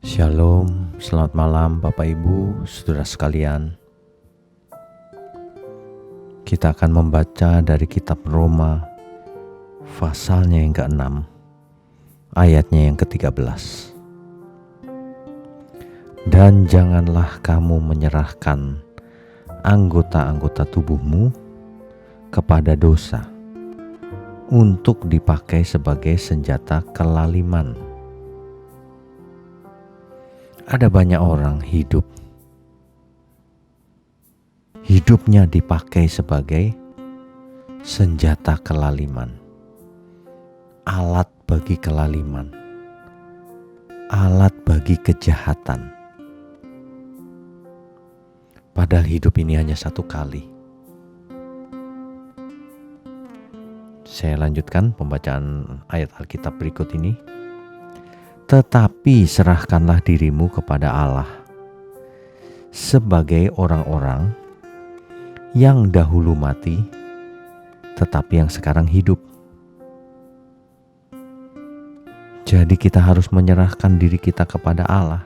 Shalom, selamat malam Bapak Ibu, saudara sekalian. Kita akan membaca dari kitab Roma, pasalnya yang ke-6, ayatnya yang ke-13. Dan janganlah kamu menyerahkan anggota-anggota tubuhmu kepada dosa untuk dipakai sebagai senjata kelaliman. Ada banyak orang hidupnya dipakai sebagai senjata kelaliman, alat bagi kelaliman, alat bagi kejahatan. Padahal hidup ini hanya satu kali. Saya lanjutkan pembacaan ayat Alkitab berikut ini. Tetapi serahkanlah dirimu kepada Allah sebagai orang-orang yang dahulu mati, tetapi yang sekarang hidup. Jadi kita harus menyerahkan diri kita kepada Allah.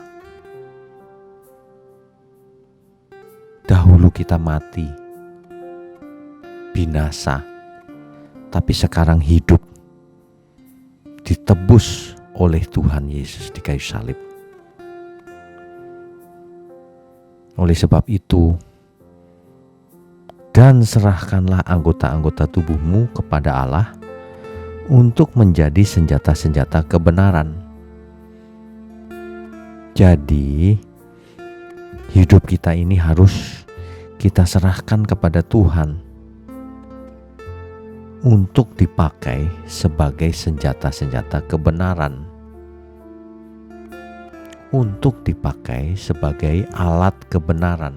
Dahulu kita mati, binasa, tapi sekarang hidup, ditebus oleh Tuhan Yesus di kayu salib. Oleh sebab itu, dan serahkanlah anggota-anggota tubuhmu kepada Allah untuk menjadi senjata-senjata kebenaran. Jadi, hidup kita ini harus kita serahkan kepada Tuhan untuk dipakai sebagai senjata-senjata kebenaran, untuk dipakai sebagai alat kebenaran,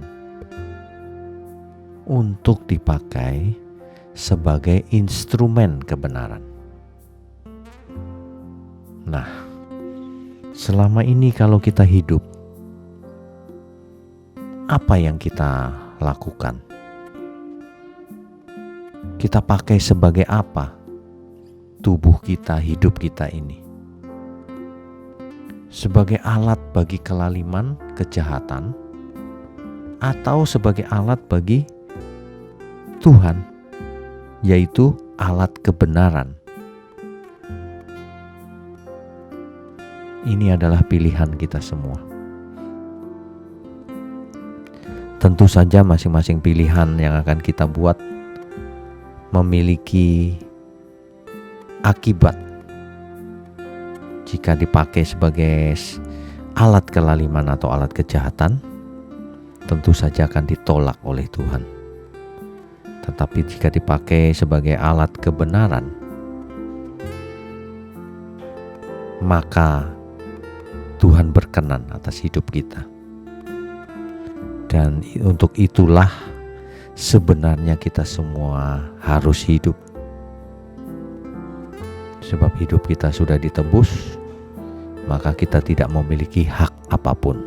untuk dipakai sebagai instrumen kebenaran. Nah, selama ini kalau kita hidup, apa yang kita lakukan? Kita pakai sebagai apa tubuh kita, hidup kita ini? Sebagai alat bagi kelaliman, kejahatan, atau sebagai alat bagi Tuhan, yaitu alat kebenaran? Ini adalah pilihan kita semua. Tentu saja masing-masing pilihan yang akan kita buat memiliki akibat. Jika dipakai sebagai alat kelaliman atau alat kejahatan, tentu saja akan ditolak oleh Tuhan. Tetapi jika dipakai sebagai alat kebenaran, maka Tuhan berkenan atas hidup kita. Dan untuk itulah sebenarnya kita semua harus hidup. Sebab hidup kita sudah ditebus, maka kita tidak memiliki hak apapun.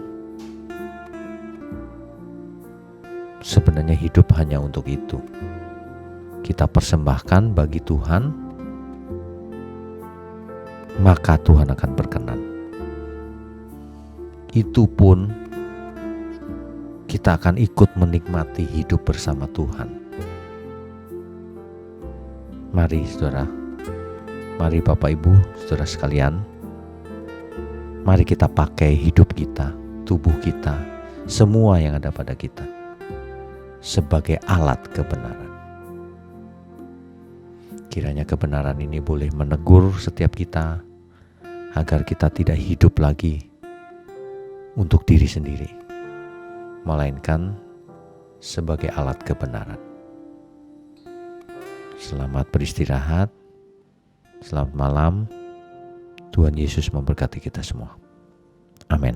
Sebenarnya hidup hanya untuk itu. Kita persembahkan bagi Tuhan, maka Tuhan akan berkenan. Itu pun kita akan ikut menikmati hidup bersama Tuhan. Mari saudara, mari Bapak Ibu, saudara sekalian, mari kita pakai hidup kita, tubuh kita, semua yang ada pada kita sebagai alat kebenaran. Kiranya kebenaran ini boleh menegur setiap kita agar kita tidak hidup lagi untuk diri sendiri, melainkan sebagai alat kebenaran. Selamat beristirahat, selamat malam. Tuhan Yesus memberkati kita semua. Amin.